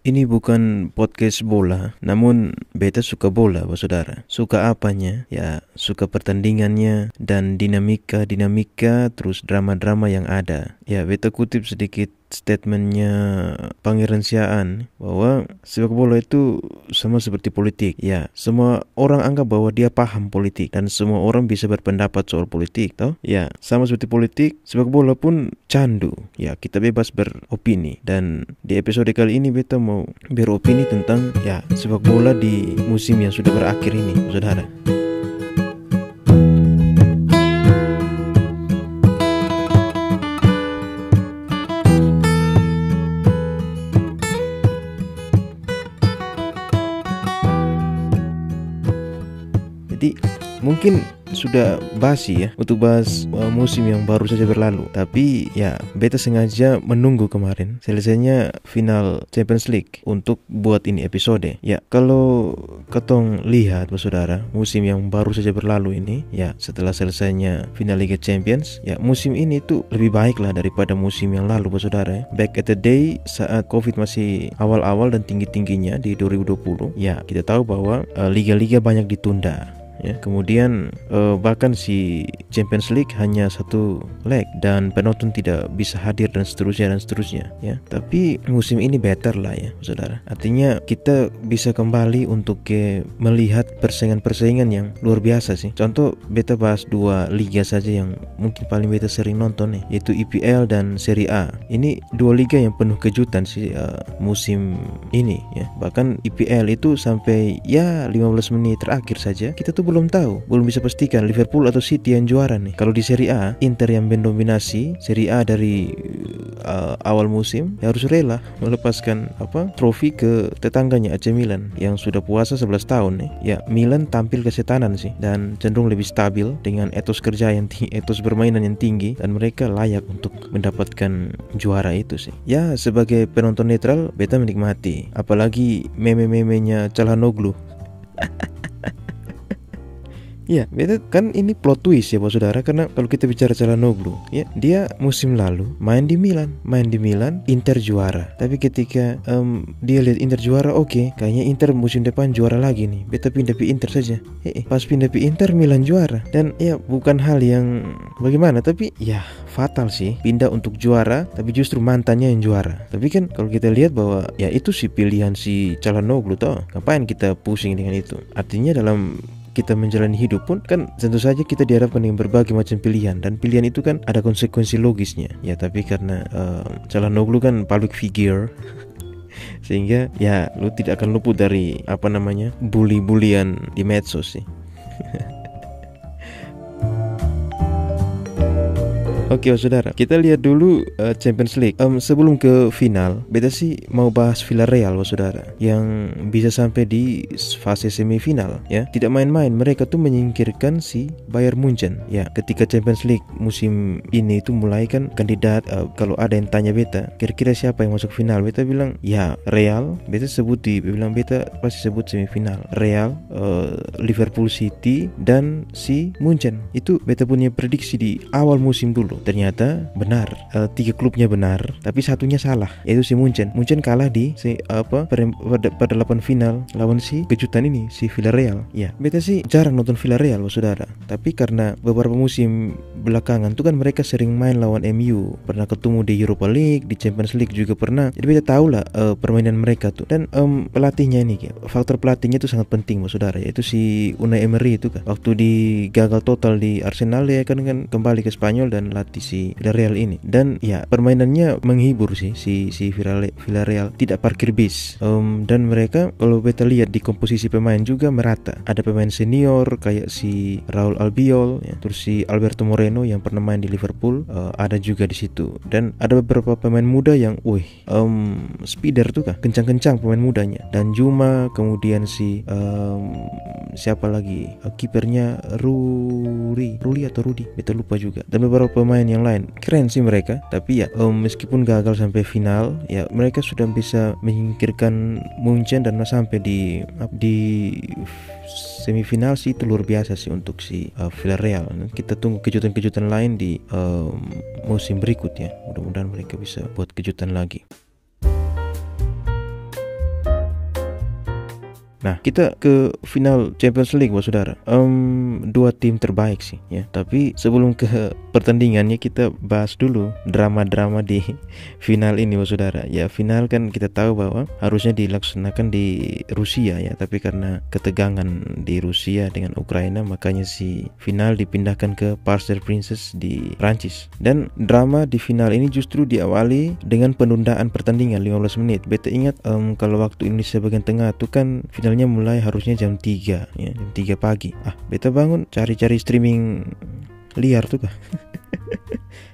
Ini bukan podcast bola, namun beta suka bola, saudara. Suka apanya? Ya, suka pertandingannya dan dinamika, terus drama-drama yang ada. Ya, beta kutip sedikit statementnya Pangeran Siaan bahwa sepak bola itu sama seperti politik. Ya, semua orang anggap bahwa dia paham politik dan semua orang bisa berpendapat soal politik, toh? Ya, sama seperti politik, sepak bola pun candu. Ya, kita bebas beropini. Dan di episode kali ini beta mau beropini tentang ya sepak bola di musim yang sudah berakhir ini, saudara. Jadi mungkin sudah basi ya untuk bahas musim yang baru saja berlalu. Tapi ya beta sengaja menunggu kemarin selesainya final Champions League untuk buat ini episode. Ya kalau ketong lihat saudara, musim yang baru saja berlalu ini ya setelah selesainya final Liga Champions, ya musim ini tuh lebih baik lah daripada musim yang lalu saudara. Back at the day saat Covid masih awal-awal dan tinggi-tingginya di 2020, ya kita tahu bahwa liga-liga banyak ditunda. Ya, kemudian bahkan si Champions League hanya satu leg dan penonton tidak bisa hadir dan seterusnya ya. Tapi musim ini better lah ya saudara. Artinya kita bisa kembali untuk melihat persaingan-persaingan yang luar biasa sih. Contoh beta bahas dua liga saja yang mungkin paling beta sering nonton nih, yaitu IPL dan Serie A. Ini dua liga yang penuh kejutan sih musim ini ya. Bahkan IPL itu sampai ya 15 menit terakhir saja kita tuh belum bisa pastikan Liverpool atau City yang juara nih. Kalau di Serie A, Inter yang mendominasi Serie A dari awal musim ya harus rela melepaskan trofi ke tetangganya AC Milan yang sudah puasa 11 tahun nih. Ya Milan tampil kesetanan sih dan cenderung lebih stabil dengan etos kerja yang etos bermainan yang tinggi dan mereka layak untuk mendapatkan juara itu sih. Ya sebagai penonton netral beta menikmati, apalagi meme-memenya Calhanoglu. Ya, beta kan ini plot twist ya saudara, karena kalau kita bicara Calhanoglu, ya dia musim lalu main di Milan, Inter juara. Tapi ketika dia lihat Inter juara, oke, kayaknya Inter musim depan juara lagi nih. Beta pindah ke Inter saja. Pas pindah ke Inter, Milan juara. Dan ya bukan hal yang bagaimana, tapi ya fatal sih pindah untuk juara, tapi justru mantannya yang juara. Tapi kan kalau kita lihat bahwa ya itu sih pilihan si Calhanoglu toh. Ngapain kita pusing dengan itu? Artinya dalam kita menjalani hidup pun kan tentu saja kita dihadapkan dengan berbagai macam pilihan, dan pilihan itu kan ada konsekuensi logisnya ya. Tapi karena Calhanoglu kan public figure sehingga ya lu tidak akan luput dari bully-bulian di medsos sih. Oke saudara, kita lihat dulu Champions League. Sebelum ke final, beta sih mau bahas Villarreal saudara, yang bisa sampai di fase semifinal ya. Tidak main-main, mereka tuh menyingkirkan si Bayern Munchen ya. Ketika Champions League musim ini itu mulai kan kandidat, kalau ada yang tanya beta kira-kira siapa yang masuk final, beta bilang ya Real. Beta pasti sebut semifinal Real, Liverpool City dan si Munchen. Itu beta punya prediksi di awal musim dulu. Ternyata benar, 3 klubnya benar, tapi satunya salah, yaitu si Munchen. Munchen kalah di pada 8 final lawan si kejutan ini, si Villarreal. Ya, beta sih jarang nonton Villarreal saudara, tapi karena beberapa musim belakangan tuh kan mereka sering main lawan MU, pernah ketemu di Europa League, di Champions League juga pernah. Jadi beta tahu lah permainan mereka tuh. Dan pelatihnya ini, faktor pelatihnya itu sangat penting saudara, yaitu si Unai Emery itu kan. Waktu gagal total di Arsenal ya kan kembali ke Spanyol dan latih si Villarreal ini, dan ya permainannya menghibur sih si Villarreal, tidak parkir bis. Dan mereka kalau beta lihat di komposisi pemain juga merata. Ada pemain senior kayak si Raul Albiol ya, terus si Alberto Moreno yang pernah main di Liverpool ada juga di situ, dan ada beberapa pemain muda yang speeder tuh kah, kencang-kencang pemain mudanya. Dan Juma, kemudian si siapa lagi kipernya Ruli atau Rudi, beta lupa juga, dan beberapa pemain yang lain. Keren sih mereka. Tapi ya meskipun gagal sampai final, ya mereka sudah bisa menyingkirkan Munchen dan sampai di semifinal sih. Itu luar biasa sih untuk si Villarreal. Kita tunggu kejutan-kejutan lain di musim berikut ya. Mudah-mudahan mereka bisa buat kejutan lagi. Nah, kita ke final Champions League, saudara. Dua tim terbaik sih, ya. Tapi sebelum ke pertandingannya, kita bahas dulu drama-drama di final ini, saudara. Ya, final kan kita tahu bahwa harusnya dilaksanakan di Rusia, ya. Tapi karena ketegangan di Rusia dengan Ukraina, makanya si final dipindahkan ke Parc des Princes di Prancis. Dan drama di final ini justru diawali dengan penundaan pertandingan 15 menit. Beta ingat kalau waktu Indonesia bagian tengah itu kan finalnya mulai harusnya jam 3, ya, jam 3 pagi. Beta bangun cari-cari streaming liar tuh kah.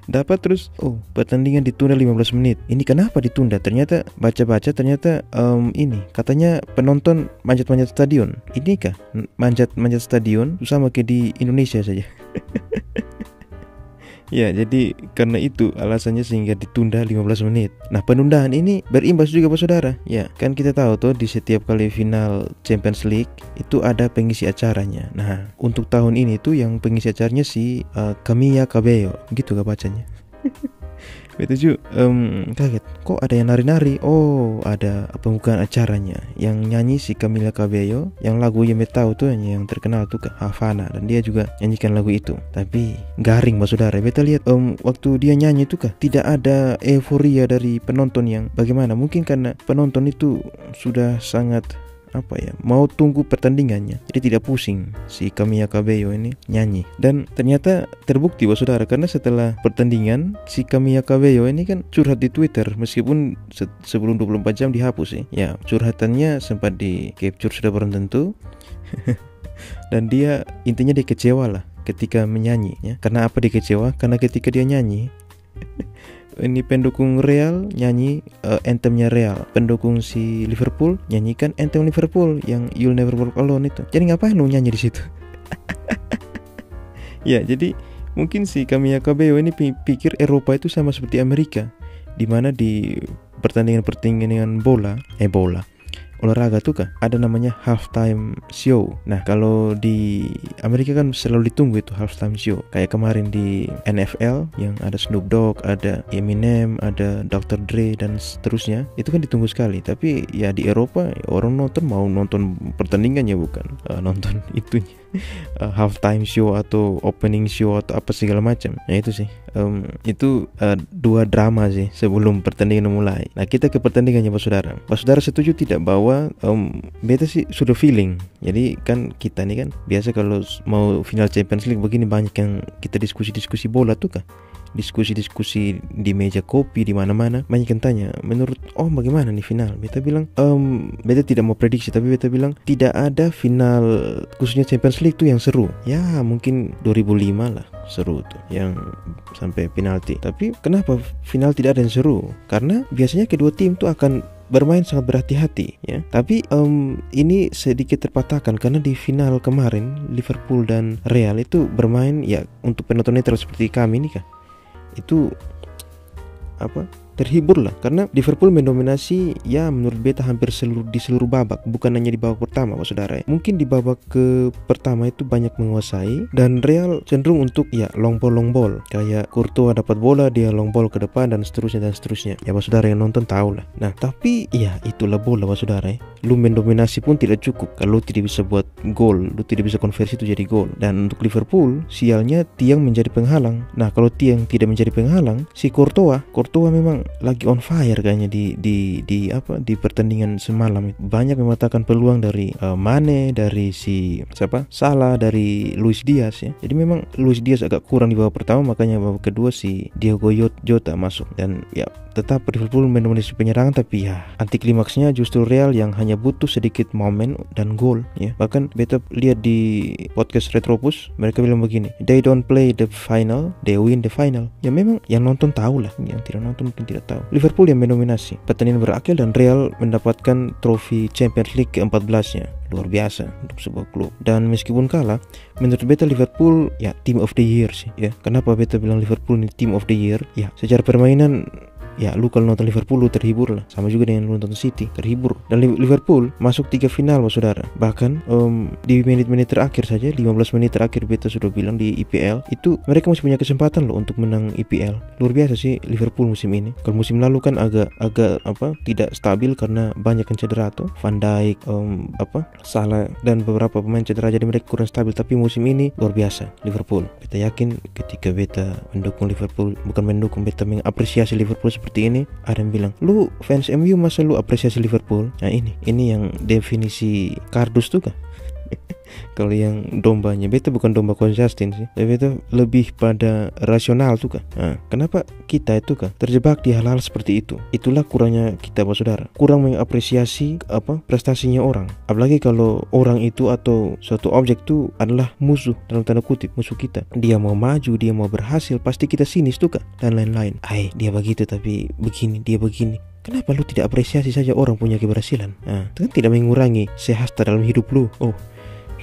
Dapat terus, pertandingan ditunda 15 menit. Ini kenapa ditunda? Ternyata baca-baca ternyata ini katanya penonton manjat-manjat stadion. Ini kah manjat-manjat stadion sama kayak di Indonesia saja. Ya, jadi karena itu alasannya sehingga ditunda 15 menit. Nah, penundaan ini berimbas juga, saudara. Ya, kan kita tahu tuh di setiap kali final Champions League itu ada pengisi acaranya. Nah, untuk tahun ini tuh yang pengisi acaranya si Camila Cabello, gitu gak bacanya. Betul juga, kaget. Kok ada yang nari-nari? Oh, ada pembukaan acaranya. Yang nyanyi si Camila Cabello. Yang lagu yang tahu tuh yang terkenal tuh Havana. Dan dia juga nyanyikan lagu itu. Tapi garing, saudara. Beta lihat waktu dia nyanyi tuh tidak ada euforia dari penonton yang bagaimana. Mungkin karena penonton itu sudah sangat mau tunggu pertandingannya, jadi tidak pusing si Camila Cabello ini nyanyi. Dan ternyata terbukti, saudara, karena setelah pertandingan si Camila Cabello ini kan curhat di Twitter, meskipun sebelum 24 jam dihapus sih. Ya, curhatannya sempat di capture sudah belum tentu. Dan dia intinya dia kecewa lah ketika menyanyi, ya. Karena apa dia kecewa? Karena ketika dia nyanyi ini pendukung Real nyanyi anthemnya Real, pendukung si Liverpool nyanyikan anthem Liverpool yang You'll Never Walk Alone itu. Jadi ngapain lu nyanyi di situ? Ya, jadi mungkin si Camila Cabello ini pikir Eropa itu sama seperti Amerika, di mana di pertandingan bola olahraga tuh ada namanya halftime show. Nah, kalau di Amerika kan selalu ditunggu itu halftime show. Kayak kemarin di NFL yang ada Snoop Dogg, ada Eminem, ada Dr. Dre dan seterusnya. Itu kan ditunggu sekali. Tapi ya di Eropa orang mau nonton pertandingannya, bukan nonton itunya. Halftime show atau opening show atau apa segala macam. Nah, itu sih. Dua drama sih sebelum pertandingan mulai. Nah, kita ke pertandingannya, Pak Saudara. Pak Saudara setuju tidak bahwa beta sih sudah feeling. Jadi kan kita nih kan biasa kalau mau final Champions League begini banyak yang kita diskusi bola tuh kah. Diskusi di meja kopi di mana-mana, banyak yang tanya menurut bagaimana nih final. Beta bilang beta tidak mau prediksi, tapi beta bilang tidak ada final khususnya Champions League tuh yang seru. Ya mungkin 2005 lah seru tuh yang sampai penalti. Tapi kenapa final tidak ada yang seru? Karena biasanya kedua tim tuh akan bermain sangat berhati-hati, ya. Tapi ini sedikit terpatahkan karena di final kemarin Liverpool dan Real itu bermain, ya, untuk penonton netral seperti kami ini kah, itu terhibur lah, karena Liverpool mendominasi, ya, menurut beta hampir di seluruh babak, bukan hanya di babak pertama, Pak Saudara. Mungkin di babak pertama itu banyak menguasai, dan Real cenderung untuk, ya, long ball, kayak Courtois dapat bola dia long ball ke depan dan seterusnya. Ya, Pak Saudara yang nonton tahu lah. Nah, tapi ya itulah bola, Pak Saudara. Lu mendominasi pun tidak cukup kalau tidak bisa buat gol, lu tidak bisa konversi itu jadi gol. Dan untuk Liverpool, sialnya tiang menjadi penghalang. Nah, kalau tiang tidak menjadi penghalang, si Courtois memang lagi on fire kayaknya di pertandingan semalam. Banyak mematahkan peluang dari Mane, dari si Salah, dari Luis Diaz, ya. Jadi memang Luis Diaz agak kurang di babak pertama, makanya babak kedua si Diogo Jota masuk. Dan ya tetap Liverpool mendominasi penyerangan, tapi ya anti klimaksnya justru Real yang hanya butuh sedikit momen dan gol, ya. Bahkan beta lihat di podcast Retropus, mereka bilang begini, they don't play the final, they win the final. Ya memang yang nonton tahu lah, yang tidak nonton mungkin tidak tahu. Liverpool yang mendominasi, pertandingan berakhir dan Real mendapatkan trofi Champions League ke-14-nya. Luar biasa untuk sebuah klub. Dan meskipun kalah, menurut beta Liverpool, ya, team of the year sih, ya. Kenapa beta bilang Liverpool ini team of the year? Ya, secara permainan ya lu kalau nonton Liverpool lu terhibur lah, sama juga dengan lu nonton City terhibur. Dan Liverpool masuk 3 final saudara. Bahkan di menit-menit terakhir saja, 15 menit terakhir beta sudah bilang di IPL itu mereka masih punya kesempatan loh untuk menang IPL. Luar biasa sih Liverpool musim ini. Kalau musim lalu kan agak tidak stabil karena banyak yang cedera tuh, Van Dijk, Salah dan beberapa pemain cedera, jadi mereka kurang stabil. Tapi musim ini luar biasa Liverpool. Beta yakin ketika beta mendukung Liverpool, bukan mendukung, beta mengapresiasi Liverpool seperti ini, ada yang bilang, lu fans MU masa lu apresiasi Liverpool? Nah ini yang definisi kardus tuh kan. Kalau yang dombanya, beta bukan domba Coach Justin sih, tapi beta lebih pada rasional tuh kan. Nah, kenapa kita itu kan terjebak di hal-hal seperti itu? Itulah kurangnya kita saudara, kurang mengapresiasi prestasinya orang. Apalagi kalau orang itu atau suatu objek itu adalah musuh, dalam tanda kutip musuh kita. Dia mau maju, dia mau berhasil, pasti kita sinis tuh kan, dan lain-lain. Dia begitu tapi begini, dia begini. Kenapa lu tidak apresiasi saja orang punya keberhasilan? Nah, itu kan tidak mengurangi sehasta dalam hidup lu.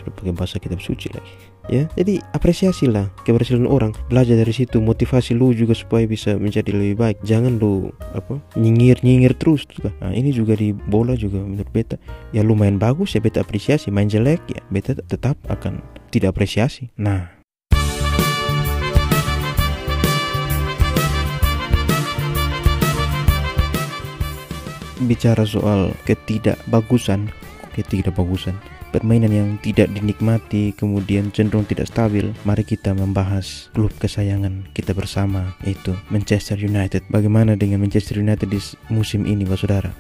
Pakai bahasa kitab suci lagi ya. Jadi apresiasilah keberhasilan orang, belajar dari situ, motivasi lu juga supaya bisa menjadi lebih baik. Jangan lu nyinyir terus juga. Nah ini juga di bola juga menurut beta, ya lu main bagus ya beta apresiasi, main jelek ya beta tetap akan tidak apresiasi. Nah, bicara soal ketidakbagusan permainan yang tidak dinikmati, kemudian cenderung tidak stabil, mari kita membahas klub kesayangan kita bersama, yaitu Manchester United. Bagaimana dengan Manchester United di musim ini saudara?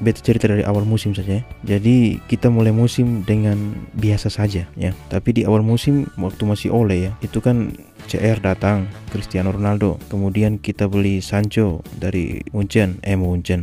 Beta cerita dari awal musim saja ya. Jadi kita mulai musim dengan biasa saja ya, tapi di awal musim waktu masih Ole ya, itu kan CR datang, Cristiano Ronaldo, kemudian kita beli Sancho dari Munchen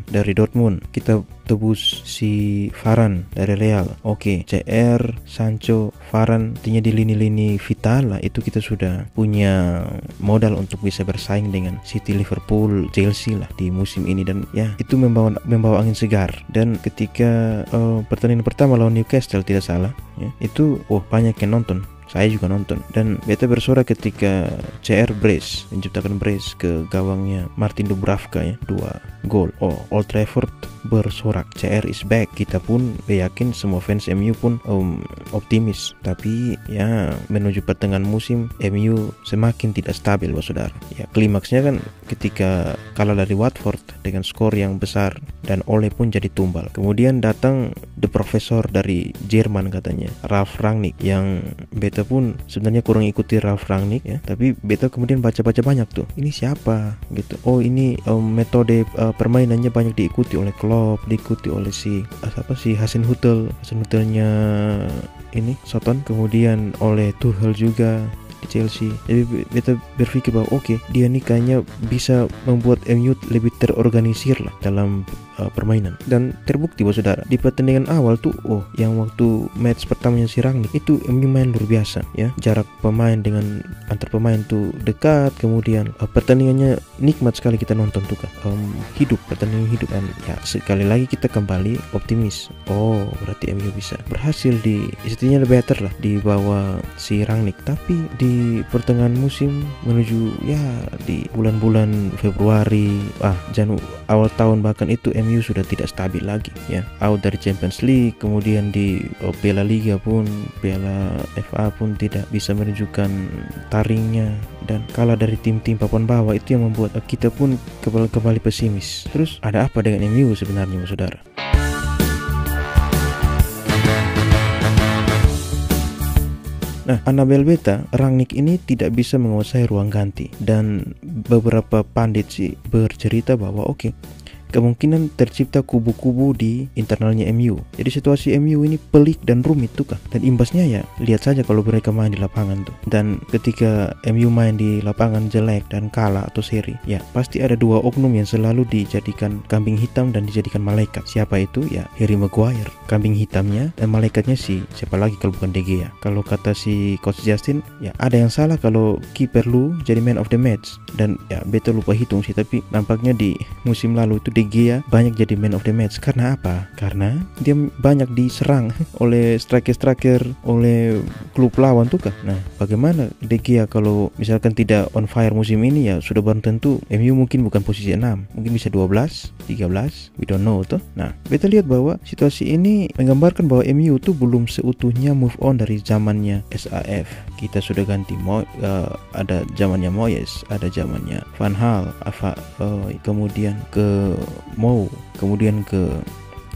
dari Dortmund, kita tebus si Varane dari Real. CR, Sancho, Varane, artinya di lini-lini vital lah, itu kita sudah punya modal untuk bisa bersaing dengan City, Liverpool, Chelsea lah di musim ini. Dan ya itu membawa angin segar. Dan ketika pertandingan pertama lawan Newcastle tidak salah ya, itu banyak yang nonton. Saya juga nonton, dan beta bersorak ketika CR menciptakan brace ke gawangnya Martin Dubravka ya, 2 gol. Old Trafford bersorak, CR is back. Kita pun yakin, semua fans MU pun optimis. Tapi ya menuju pertengahan musim MU semakin tidak stabil saudara. Ya klimaksnya kan ketika kalah dari Watford dengan skor yang besar dan Ole pun jadi tumbal. Kemudian datang the professor dari Jerman katanya, Ralf Rangnick, yang beta pun sebenarnya kurang ikuti Ralf Rangnick ya, tapi beta kemudian baca-baca banyak tuh, ini siapa gitu. Ini metode permainannya banyak diikuti oleh Klopp, diikuti oleh si Hasenhuttl-nya ini Soton, kemudian oleh Tuchel juga di Chelsea. Jadi beta berpikir bahwa dia nih kayaknya bisa membuat MU lebih terorganisir lah dalam permainan. Dan terbukti saudara, di pertandingan awal tuh yang waktu match pertamanya si Rangnick itu MU main luar biasa ya, jarak pemain dengan antar pemain tuh dekat, kemudian pertandingannya nikmat sekali kita nonton tuh kan, pertandingan hidup. Dan ya sekali lagi kita kembali optimis, berarti MU bisa berhasil di istilahnya lebih better lah di bawah si Rangnick. Tapi di pertengahan musim menuju ya di bulan-bulan Februari, awal tahun bahkan, itu MU sudah tidak stabil lagi ya, out dari Champions League, kemudian di Piala Liga pun, Piala FA pun tidak bisa menunjukkan taringnya, dan kalah dari tim-tim papan bawah. Itu yang membuat kita pun kembali pesimis. Terus ada apa dengan MU sebenarnya saudara? Nah, Anabel beta, Rangnick ini tidak bisa menguasai ruang ganti, dan beberapa pandit sih bercerita bahwa kemungkinan tercipta kubu-kubu di internalnya MU. Jadi situasi MU ini pelik dan rumit tuh kan. Dan imbasnya ya lihat saja kalau mereka main di lapangan tuh. Dan ketika MU main di lapangan jelek dan kalah atau seri, ya pasti ada 2 oknum yang selalu dijadikan kambing hitam dan dijadikan malaikat. Siapa itu? Ya Harry Maguire, kambing hitamnya, dan malaikatnya siapa lagi kalau bukan De Gea. Kalau kata si Coach Justin, ya ada yang salah kalau kiper lu jadi man of the match. Dan ya beta lupa hitung sih, tapi nampaknya di musim lalu itu De De Gea banyak jadi man of the match. Karena apa? Karena dia banyak diserang oleh striker-striker, oleh klub lawan tuh kan. Nah, bagaimana De Gea kalau misalkan tidak on fire musim ini, ya sudah barang tentu MU mungkin bukan posisi 6, mungkin bisa 12, 13, we don't know tuh. Nah, kita lihat bahwa situasi ini menggambarkan bahwa MU tuh belum seutuhnya move on dari zamannya SAF. Kita sudah ganti ada zamannya Moyes, ada zamannya Van Gaal, kemudian ke Mou, kemudian ke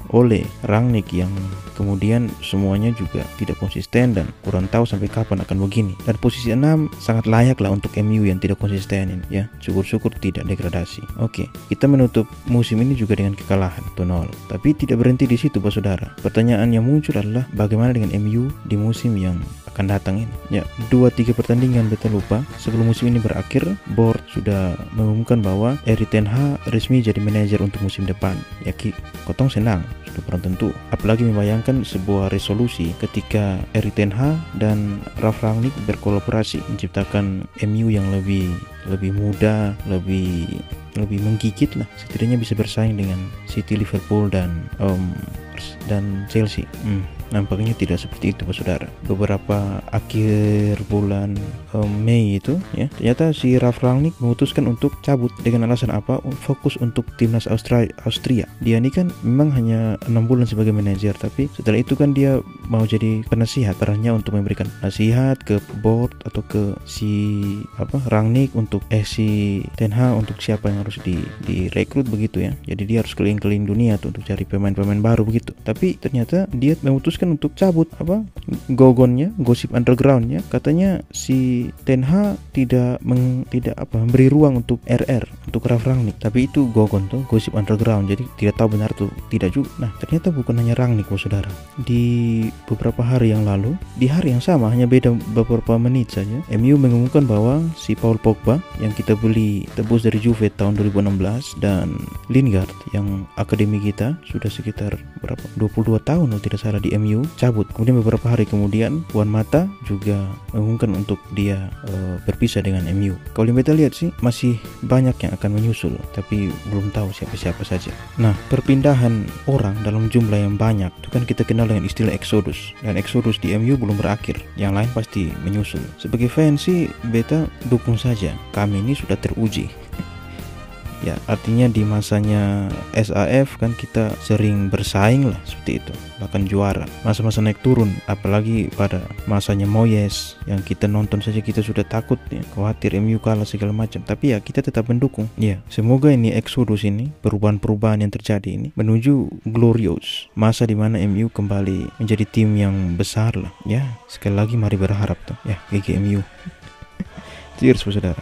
Ole, Rangnick, yang kemudian semuanya juga tidak konsisten dan kurang tahu sampai kapan akan begini. Dan posisi 6 sangat layak lah untuk MU yang tidak konsisten ini, ya. Syukur-syukur tidak degradasi. Oke, kita menutup musim ini juga dengan kekalahan 2-0. Tapi tidak berhenti di situ, Pak Saudara. Pertanyaan yang muncul adalah bagaimana dengan MU di musim yang akan datang ini. Ya, 2-3 pertandingan beta lupa sebelum musim ini berakhir, board sudah mengumumkan bahwa Erik ten Hag resmi jadi manajer untuk musim depan. Ya, kotong senang, sudah pernah tentu. Apalagi membayangkan sebuah resolusi ketika Erik ten Hag dan Ralf Rangnick berkolaborasi menciptakan MU yang lebih muda, lebih menggigit lah, setidaknya bisa bersaing dengan City, Liverpool dan Chelsea. Nampaknya tidak seperti itu, Pak Saudara. Beberapa akhir bulan Mei itu, ya, ternyata si Ralf Rangnick memutuskan untuk cabut dengan alasan apa? Fokus untuk timnas Austria. Dia ini kan memang hanya 6 bulan sebagai manajer, tapi setelah itu kan dia mau jadi penasihat, perannya untuk memberikan nasihat ke board atau ke si Rangnick untuk si ten Hag untuk siapa yang harus direkrut begitu, ya. Jadi dia harus keliling-keliling dunia tuh untuk cari pemain-pemain baru begitu. Tapi ternyata dia memutuskan untuk cabut gosip undergroundnya, katanya si ten Hag tidak memberi ruang untuk untuk Ralf Rangnick. Tapi itu gosip underground, jadi tidak tahu benar tuh tidak juga. Nah, ternyata bukan hanya Rangnick, Saudara. Di beberapa hari yang lalu, di hari yang sama, hanya beda beberapa menit saja, MU mengumumkan bahwa si Paul Pogba yang kita beli tebus dari Juve tahun 2016 dan Lingard yang akademi kita sudah sekitar 22 tahun kalau tidak salah di MU cabut. Kemudian beberapa hari kemudian Juan Mata juga mengumumkan untuk dia berpisah dengan MU. Kalau kita lihat sih masih banyak yang akan menyusul, tapi belum tahu siapa-siapa saja. Nah, perpindahan orang dalam jumlah yang banyak itu kan kita kenal dengan istilah eksodus, dan eksodus di MU belum berakhir, yang lain pasti menyusul. Sebagai fans sih beta dukung saja, kami ini sudah teruji. Ya, artinya di masanya SAF kan kita sering bersaing lah seperti itu, bahkan juara. Masa-masa naik turun, apalagi pada masanya Moyes yang kita nonton saja kita sudah takut, ya, khawatir MU kalah segala macam. Tapi ya kita tetap mendukung. Ya, semoga ini eksodus ini, perubahan-perubahan yang terjadi ini menuju glorious, masa di mana MU kembali menjadi tim yang besar lah. Ya, sekali lagi mari berharap tuh. Ya, GG MU. Cheers, Saudara.